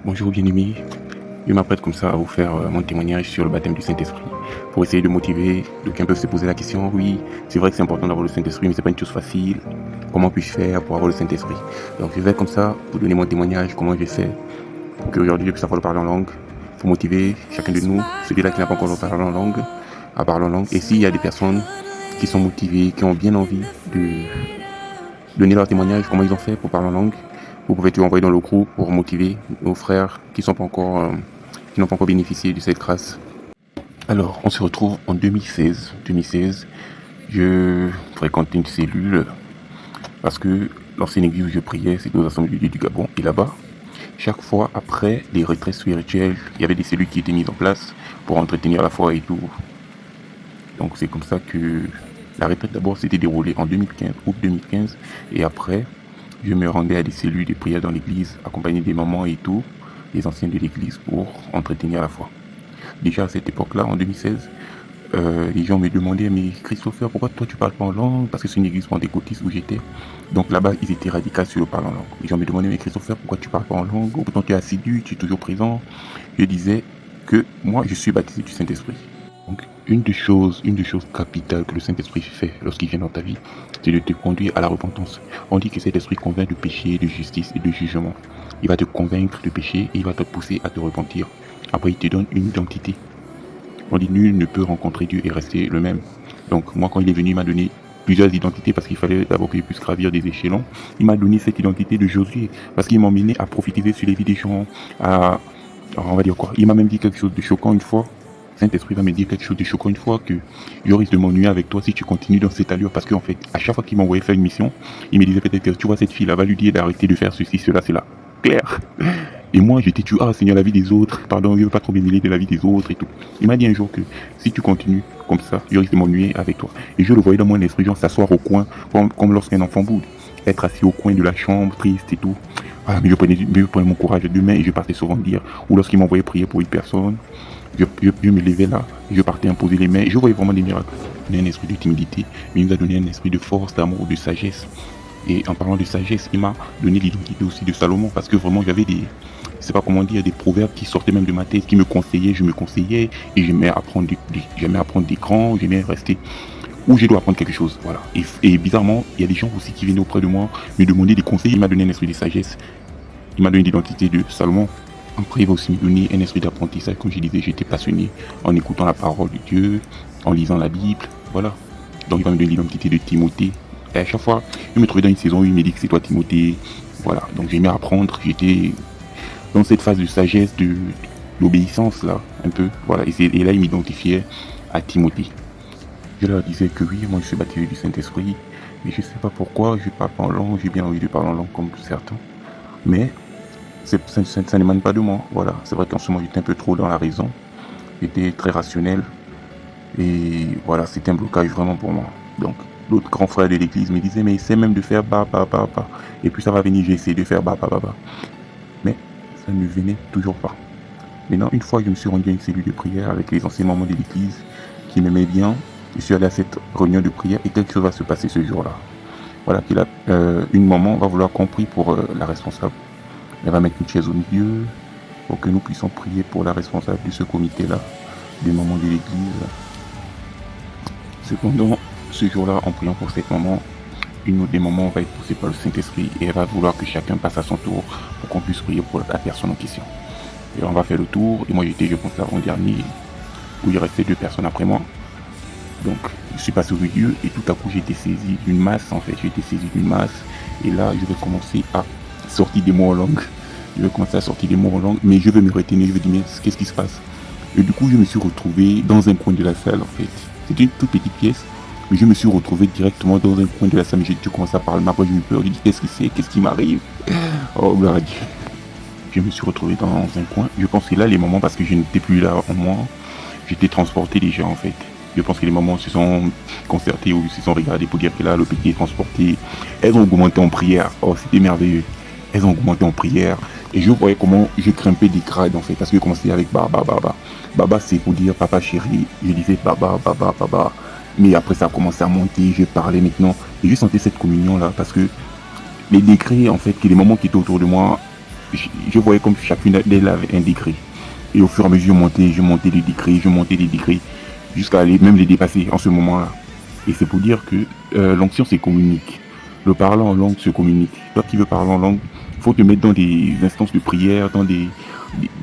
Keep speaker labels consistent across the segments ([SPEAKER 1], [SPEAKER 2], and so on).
[SPEAKER 1] Bonjour bien-aimés, je m'apprête comme ça à vous faire mon témoignage sur le baptême du Saint-Esprit pour essayer de motiver. D'aucuns peuvent se poser la question, oui, c'est vrai que c'est important d'avoir le Saint-Esprit, mais c'est pas une chose facile. Comment puis-je faire pour avoir le Saint-Esprit? Donc je vais comme ça vous donner mon témoignage, comment je fais pour qu'aujourd'hui je puisse avoir le parler en langue, pour motiver chacun de nous, celui-là qui n'a pas encore le parler en langue, à parler en langue. Et s'il y a des personnes qui sont motivées, qui ont bien envie de donner leur témoignage, comment ils ont fait pour parler en langue, vous pouvez tout envoyer dans le groupe pour motiver nos frères qui n'ont pas encore bénéficié de cette grâce. Alors, on se retrouve en 2016. 2016, je fréquentais une cellule parce que l'ancienne église où je priais, c'était aux Assemblées de Dieu du Gabon. Et là-bas, chaque fois après les retraites spirituelles, il y avait des cellules qui étaient mises en place pour entretenir la foi et tout. Donc c'est comme ça que la retraite d'abord s'était déroulée en 2015, août 2015, et après, je me rendais à des cellules de prière dans l'église, accompagné des mamans et tout, les anciens de l'église, pour entretenir la foi. Déjà à cette époque-là, en 2016, les gens me demandaient, mais Christopher, pourquoi toi tu parles pas en langue? Parce que c'est une église pentecôtiste où j'étais. Donc là-bas, ils étaient radicaux sur le parler en langue. Les gens me demandaient, mais Christopher, pourquoi tu parles pas en langue? Pourtant tu es assidu, tu es toujours présent. Je disais que moi, je suis baptisé du Saint-Esprit. Donc, une des choses capitales que le Saint-Esprit fait lorsqu'il vient dans ta vie, c'est de te conduire à la repentance. On dit que cet esprit convainc de péché, de justice et de jugement. Il va te convaincre de péché et il va te pousser à te repentir. Après, il te donne une identité. On dit nul ne peut rencontrer Dieu et rester le même. Donc, moi, quand il est venu, il m'a donné plusieurs identités parce qu'il fallait d'abord que je puisse gravir des échelons. Il m'a donné cette identité de Josué parce qu'il m'a emmené à prophétiser sur les vies des gens, on va dire quoi. Il m'a même dit quelque chose de choquant une fois. Saint-Esprit va me dire quelque chose de choquant une fois, que je risque de m'ennuyer avec toi si tu continues dans cette allure, parce qu'en fait, à chaque fois qu'il m'envoyait faire une mission, il me disait peut-être que tu vois cette fille-là, va lui dire d'arrêter de faire ceci, cela, cela. Clair. Et moi, j'étais tu Seigneur, la vie des autres, pardon, je veux pas trop me mêler de la vie des autres et tout. Il m'a dit un jour que si tu continues comme ça, je risque de m'ennuyer avec toi. Et je le voyais dans mon esprit, genre s'asseoir au coin, comme lorsqu'un enfant boude, être assis au coin de la chambre, triste et tout. Ah, mais je prenais mon courage à deux mains et je partais souvent dire, ou lorsqu'il m'envoyait prier pour une personne, je me levais là, je partais imposer les mains et je voyais vraiment des miracles. Il a un esprit de timidité, mais il nous a donné un esprit de force, d'amour, de sagesse. Et en parlant de sagesse, il m'a donné l'identité aussi de Salomon, parce que vraiment j'avais des, je sais pas comment dire, des proverbes qui sortaient même de ma tête, qui me conseillaient, je me conseillais, et j'aimais apprendre des grands, j'aimais rester où je dois apprendre quelque chose, voilà. Et bizarrement, il y a des gens aussi qui venaient auprès de moi me demander des conseils. Il m'a donné un esprit de sagesse, il m'a donné l'identité de Salomon. Après, il va aussi me donner un esprit d'apprentissage. Comme je disais, j'étais passionné en écoutant la parole de Dieu, en lisant la Bible, voilà. Donc il va me donner l'identité de Timothée. Et à chaque fois, je me trouvais dans une saison où il me dit que c'est toi Timothée, voilà. Donc j'aimais apprendre, j'étais dans cette phase de sagesse, de l'obéissance là, un peu, voilà. Et là, il m'identifiait à Timothée. Je leur disais que oui, moi je suis baptisé du Saint-Esprit, mais je sais pas pourquoi, je parle pas en langue, j'ai bien envie de parler en langue comme certains, mais ça n'émane pas de moi, voilà. C'est vrai qu'en ce moment j'étais un peu trop dans la raison, j'étais très rationnel, et voilà, c'était un blocage vraiment pour moi. Donc, l'autre grand frère de l'église me disait, mais essaie même de faire ba, et puis ça va venir, j'ai essayé de faire ba, mais ça ne venait toujours pas. Maintenant, une fois, je me suis rendu à une cellule de prière avec les anciens membres de l'église qui m'aimaient bien. Je suis allé à cette réunion de prière et quelque chose va se passer ce jour-là. Voilà, une maman va vouloir qu'on prie pour la responsable. Elle va mettre une chaise au milieu pour que nous puissions prier pour la responsable de ce comité-là, des mamans de l'église. Cependant, ce jour-là, en priant pour cette maman, une autre des mamans va être poussée par le Saint-Esprit et elle va vouloir que chacun passe à son tour pour qu'on puisse prier pour la personne en question. Et on va faire le tour, et moi j'étais, je pense, l'avant-dernier, où il restait 2 personnes après moi. Donc, je suis passé au milieu et tout à coup j'ai été saisi d'une masse, en fait, et là je vais commencer à sortir des mots en langue. Mais je vais me retenir, je vais dire, mais qu'est-ce qui se passe? Et du coup, je me suis retrouvé dans un coin de la salle, en fait. C'était une toute petite pièce, mais je me suis retrouvé directement dans un coin de la salle, mais j'ai dû commencer à parler, après j'ai eu peur, j'ai dit, qu'est-ce qui m'arrive? Oh, gloire à Dieu. Je me suis retrouvé dans un coin, je pense que là, les moments, parce que je n'étais plus là en moi, j'étais transporté déjà, en fait. Je pense que les mamans se sont concertées ou se sont regardées pour dire que là, le petit est transporté. Elles ont augmenté en prière. Oh, c'était merveilleux. Elles ont augmenté en prière. Et je voyais comment je grimpais des grades, en fait. Parce que je commençais avec Baba. Baba, c'est pour dire papa chéri. Je disais Baba. Mais après, ça a commencé à monter. Je parlais maintenant. Et je sentais cette communion-là. Parce que les décrets, en fait, que les mamans qui étaient autour de moi je voyais comme chacune d'elles avait un degré. Et au fur et à mesure, je montais les degrés, jusqu'à même les dépasser en ce moment-là. Et c'est pour dire que l'onction se communique. Le parlant en langue se communique. Toi qui veux parler en langue, il faut te mettre dans des instances de prière, dans des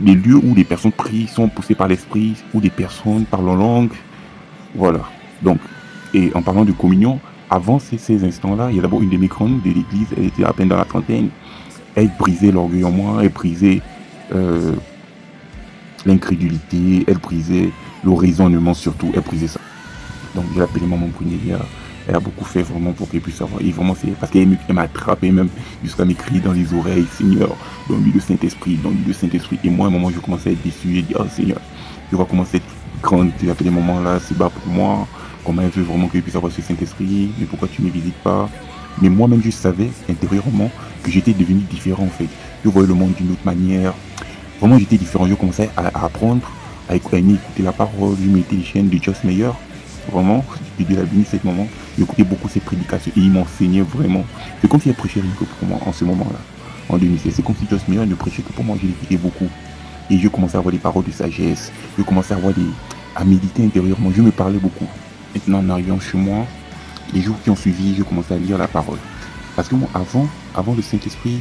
[SPEAKER 1] lieux où des personnes prient, sont poussées par l'esprit, où des personnes parlent en langue. Voilà. Donc, et en parlant de communion, avant ces instants-là, il y a d'abord une de mes grandes de l'église, elle était à peine dans la trentaine. Elle brisait l'orgueil en moi, elle brisait l'incrédulité, elle brisait le raisonnement surtout, elle brisait ça. Donc j'ai appelé maman Brunellia, elle a beaucoup fait vraiment pour qu'elle puisse savoir. Et vraiment c'est parce qu'elle m'a attrapé même jusqu'à m'écrire dans les oreilles, Seigneur, donne-lui le Saint-Esprit, donne-lui le Saint-Esprit. Et moi à un moment je commençais à être déçu et dire, oh Seigneur, je vois comment cette grande, j'ai appelé maman là, c'est bas pour moi, comment elle veut vraiment que je puisse avoir ce Saint-Esprit, mais pourquoi tu ne me visites pas? Mais moi-même je savais intérieurement que j'étais devenu différent en fait. Je voyais le monde d'une autre manière. Vraiment j'étais différent, je commençais à apprendre, à écouter la parole, je mettais les chaînes de Joss Meyer. Vraiment, je dis la béni cet moment, j'écoutais beaucoup ses prédications et il m'enseignait vraiment. C'est comme s'il prêchait rien que pour moi en ce moment-là, en 2016. C'est comme si Joss Meyer ne prêchait que pour moi, je l'écoutais beaucoup. Et je commençais à avoir des paroles de sagesse, je commençais à méditer intérieurement, je me parlais beaucoup. Maintenant en arrivant chez moi, les jours qui ont suivi, je commençais à lire la parole. Parce que moi, avant le Saint-Esprit,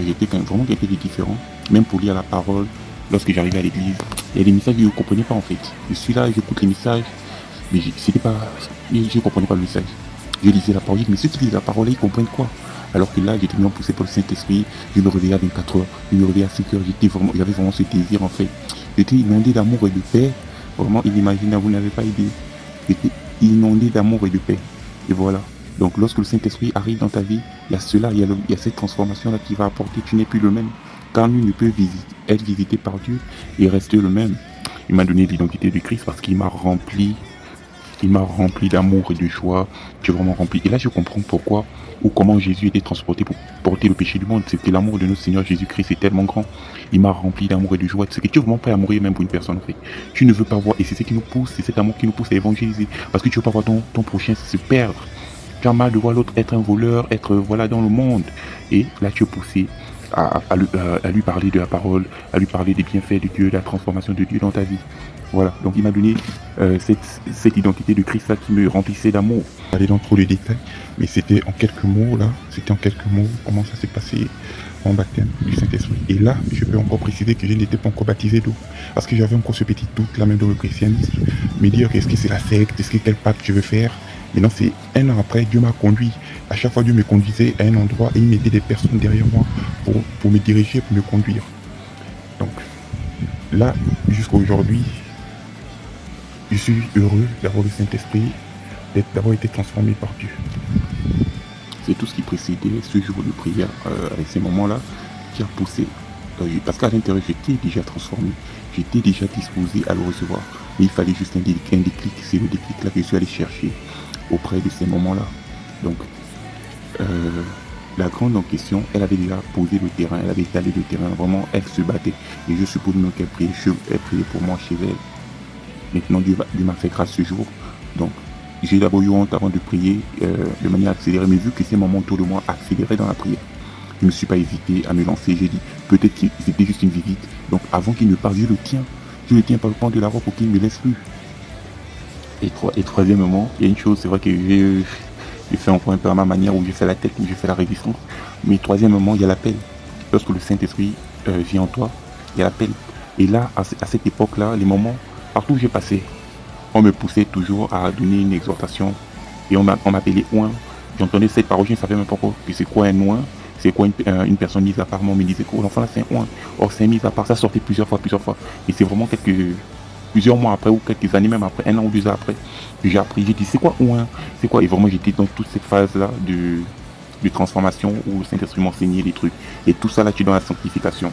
[SPEAKER 1] j'étais vraiment quelqu'un de différent. Même pour lire la parole, lorsque j'arrivais à l'église, il y a des messages que je ne comprenais pas en fait. Je suis là, j'écoute les messages, mais je ne comprenais pas le message. Je lisais la parole, mais ceux qui lisent la parole, ils comprennent quoi? Alors que là, j'étais bien poussé par le Saint-Esprit, je me réveillais à 24 heures, je me réveillais à 5 heures, j'avais vraiment ce désir en fait. J'étais inondé d'amour et de paix, vraiment inimaginable, vous n'avez pas idée. J'étais inondé d'amour et de paix. Et voilà. Donc lorsque le Saint-Esprit arrive dans ta vie, il y a cela, il y a cette transformation-là qui va apporter, tu n'es plus le même. Car nul ne peut être visité par Dieu et rester le même. Il m'a donné l'identité de Christ parce qu'il m'a rempli. Il m'a rempli d'amour et de joie. Tu es vraiment rempli. Et là, je comprends pourquoi ou comment Jésus était transporté pour porter le péché du monde. C'est que l'amour de notre Seigneur Jésus-Christ est tellement grand. Il m'a rempli d'amour et de joie. C'est que tu es vraiment prêt à mourir même pour une personne en fait. Tu ne veux pas voir. Et c'est ce qui nous pousse, c'est cet amour qui nous pousse à évangéliser. Parce que tu ne veux pas voir ton prochain se perdre. Tu as mal de voir l'autre être un voleur, être voilà dans le monde. Et là, tu es poussé à lui parler de la parole, à lui parler des bienfaits de Dieu, de la transformation de Dieu dans ta vie. Voilà, donc il m'a donné cette identité de Christ là qui me remplissait d'amour. Aller dans trop de détails, mais c'était en quelques mots là, comment ça s'est passé en baptême du Saint-Esprit. Et là, je peux encore préciser que je n'étais pas encore baptisé d'eau, parce que j'avais encore ce petit doute là même dans le christianisme, me dire est-ce que c'est la secte, est-ce que quel pacte je veux faire. Maintenant c'est un an après, Dieu m'a conduit. À chaque fois Dieu me conduisait à un endroit et il mettait des personnes derrière moi pour me diriger, pour me conduire. Donc là, jusqu'à aujourd'hui, je suis heureux d'avoir le Saint-Esprit, d'avoir été transformé par Dieu. C'est tout ce qui précédait ce jour de prière, avec ces moments-là, qui a poussé. Parce qu'à l'intérieur, j'étais déjà transformé, j'étais déjà disposé à le recevoir. Mais il fallait juste un déclic, c'est le déclic là que je suis allé chercher auprès de ces moments-là. Donc, la grande en question, elle avait déjà posé le terrain, elle avait étalé le terrain, vraiment, elle se battait. Et je suppose même qu'elle priait pour moi chez elle. Maintenant, Dieu m'a fait grâce ce jour. Donc, j'ai d'abord eu honte avant de prier de manière accélérée. Mais vu que ces moments autour de moi accéléraient dans la prière, je ne me suis pas hésité à me lancer. J'ai dit, peut-être que c'était juste une visite. Donc, avant qu'il ne parte, je le tiens. Je le tiens par le point de la robe pour qu'il ne me laisse plus. Et troisièmement, il y a une chose, c'est vrai que j'ai fait encore un peu à ma manière, où j'ai fait la tête, où j'ai fait la résistance. Mais troisièmement, il y a l'appel. Lorsque le Saint-Esprit vient en toi, il y a l'appel. Et là, à cette époque-là, les moments, partout où j'ai passé, on me poussait toujours à donner une exhortation. Et on m'appelait oin. J'entendais cette parole, je ne savais même pas quoi. Puis c'est quoi un oin? C'est quoi une personne mise à part? Moi, on me disait quoi? L'enfant là, c'est un oin. Or, c'est un mis à part. Ça sortait plusieurs fois. Et c'est vraiment plusieurs mois après, ou quelques années même après, 1 an ou 2 ans après, que j'ai appris. J'ai dit, c'est quoi oin? C'est quoi? Et vraiment, j'étais dans toute cette phase-là de transformation où le Saint-Esprit m'enseignait des trucs. Et tout ça là, tu es dans la sanctification.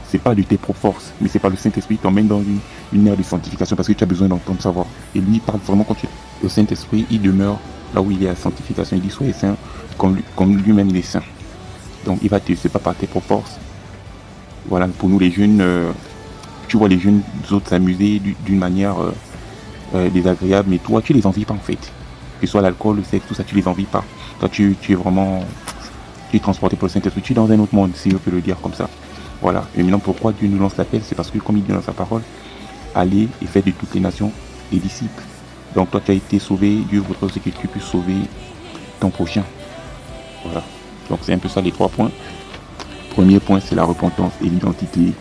[SPEAKER 1] C'est pas de tes propres forces, mais c'est pas le Saint-Esprit qui t'emmène dans une ère de sanctification parce que tu as besoin d'entendre savoir. Et lui, il parle vraiment quand le Saint-Esprit, il demeure là où il est à la sanctification. Il dit, soyez saints comme lui-même il est saint. Donc, il va te, c'est pas par tes propres forces. Voilà, pour nous les jeunes, tu vois les jeunes autres s'amuser d'une manière désagréable, mais toi, tu les envies pas en fait. Que ce soit l'alcool, le sexe, tout ça, tu les envies pas. Toi, tu es vraiment, tu es transporté pour le Saint-Esprit. Tu es dans un autre monde, si je peux le dire comme ça. Voilà. Et maintenant, pourquoi Dieu nous lance l'appel? C'est parce que, comme il dit dans sa parole, allez et faites de toutes les nations des disciples. Donc toi, tu as été sauvé. Dieu voudrait aussi que tu puisses sauver ton prochain. Voilà. Donc c'est un peu ça les 3 points. Premier point, c'est la repentance et l'identité.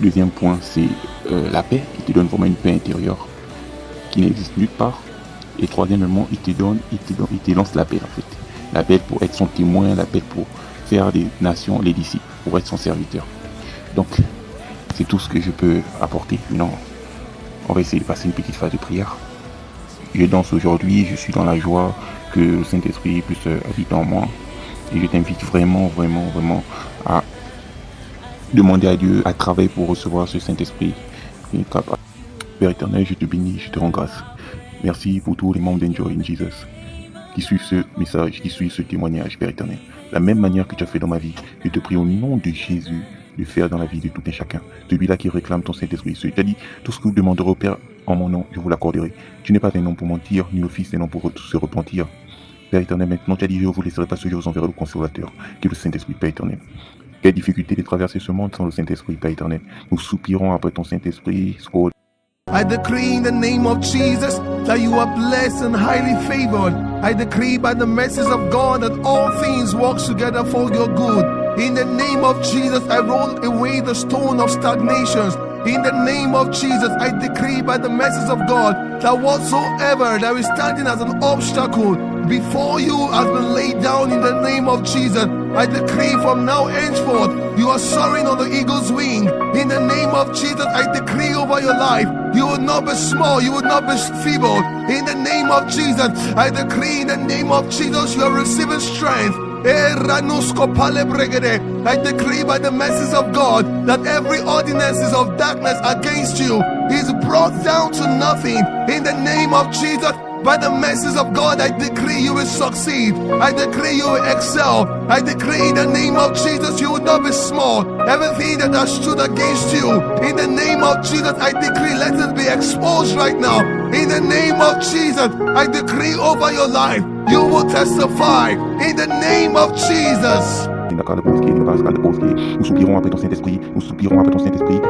[SPEAKER 1] Deuxième point, c'est la paix, qui te donne vraiment une paix intérieure qui n'existe nulle part. Et troisièmement, il te lance l'appel en fait. L'appel pour être son témoin, l'appel pour faire des nations les disciples, pour être son serviteur. Donc, c'est tout ce que je peux apporter. Maintenant, on va essayer de passer une petite phase de prière. Je danse aujourd'hui, je suis dans la joie que le Saint-Esprit puisse habiter en moi. Et je t'invite vraiment à demander à Dieu à travailler pour recevoir ce Saint-Esprit. Père éternel, je te bénis, je te rends grâce. Merci pour tous les membres d'Enjoy in Jesus qui suivent ce message, qui suivent ce témoignage, Père éternel. La même manière que tu as fait dans ma vie, je te prie au nom de Jésus de faire dans la vie de tout un chacun. Celui-là qui réclame ton Saint-Esprit. Tu as dit, tout ce que vous demanderez au Père en mon nom, je vous l'accorderai. Tu n'es pas un nom pour mentir, ni le Fils un nom pour se repentir. Père éternel, maintenant tu as dit, je ne vous laisserai pas ce jour, je vous enverrai le Consolateur, qui est le Saint-Esprit, Père éternel. Quelle difficulté de traverser ce monde sans le Saint-Esprit, Père éternel. Nous soupirons après ton Saint-Esprit.
[SPEAKER 2] I decree in the name of Jesus that you are blessed and highly favored. I decree by the mercies of God that all things work together for your good. In the name of Jesus, I roll away the stone of stagnations. In the name of Jesus, I decree by the mercies of God that whatsoever that is standing as an obstacle before you has been laid down in the name of Jesus. I decree from now henceforth, you are soaring on the eagle's wing. In the name of Jesus, I decree over your life, you will not be small, you will not be feeble. In the name of Jesus, I decree in the name of Jesus, you are receiving strength. I decree by the mercies of God that every ordinances of darkness against you is brought down to nothing. In the name of Jesus, by the mercies of God, I decree you will succeed. I decree you will excel. I decree in the name of Jesus, you will not be small. Everything that has stood against you, in the name of Jesus, I decree let it be exposed right now. In the name of Jesus, I decree over your life, you will testify. In the name of Jesus.
[SPEAKER 1] Nous soupirons après ton Saint-Esprit, nous soupirons après ton Saint-Esprit.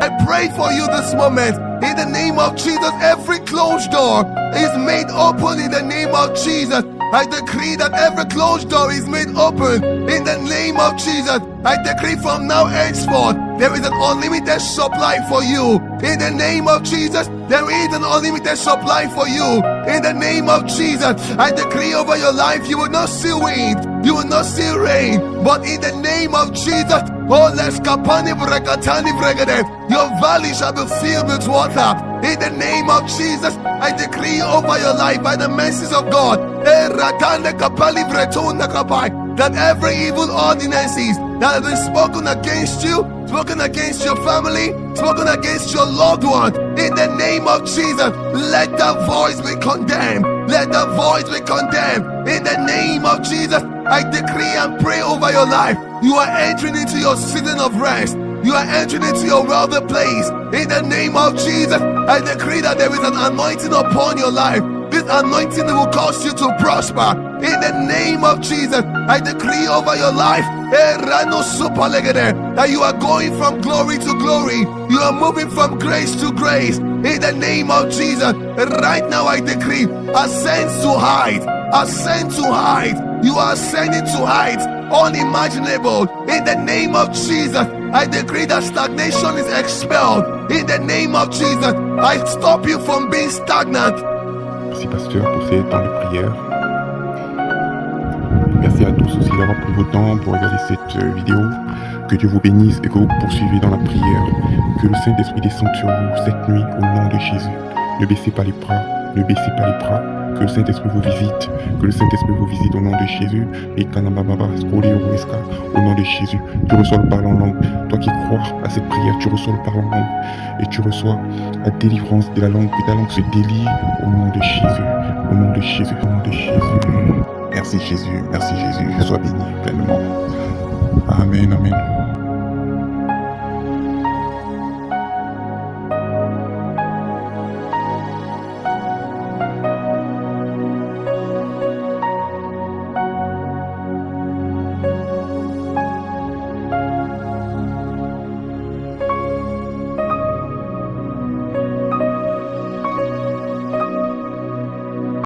[SPEAKER 2] I pray for you this moment. In the name of Jesus, every closed door is made open in the name of Jesus. I decree that every closed door is made open in the name of Jesus. I decree from now henceforth, there is an unlimited supply for you. In the name of Jesus, there is an unlimited supply for you. In the name of Jesus, I decree over your life, you will not see wind, you will not see rain, but in the name of Jesus, oh, let's kapani brekatani bregade, your valley shall be filled with water. In the name of Jesus, I decree over your life by the mercies of God, that every evil ordinances that have been spoken against you, spoken against your family, spoken against your loved one, in the name of Jesus, let that voice be condemned. Let that voice be condemned. In the name of Jesus, I decree and pray over your life. You are entering into your season of rest. You are entering into your wealthy place. In the name of Jesus, I decree that there is an anointing upon your life. This anointing will cause you to prosper. In the name of Jesus, I decree over your life that you are going from glory to glory. You are moving from grace to grace. In the name of Jesus, right now I decree, ascend to height. Ascend to height. You are ascending to heights unimaginable. In the name of Jesus, I decree that stagnation is expelled. In the name of Jesus, I stop you from being stagnant.
[SPEAKER 1] Merci pasteur pour ces temps de prière. Merci à tous aussi d'avoir pris votre temps pour regarder cette vidéo. Que Dieu vous bénisse et que vous poursuivez dans la prière. Que le Saint-Esprit descende sur vous cette nuit au nom de Jésus. Ne baissez pas les bras, ne baissez pas les bras. Que le Saint-Esprit vous visite. Que le Saint-Esprit vous visite au nom de Jésus. Et au nom de Jésus. Tu reçois le parler en langue. Toi qui crois à cette prière, tu reçois le parler en langue. Et tu reçois la délivrance de la langue. Et ta langue se délie au nom de Jésus. Au nom de Jésus. Au nom de Jésus. Merci Jésus. Merci Jésus. Sois béni pleinement. Amen. Amen.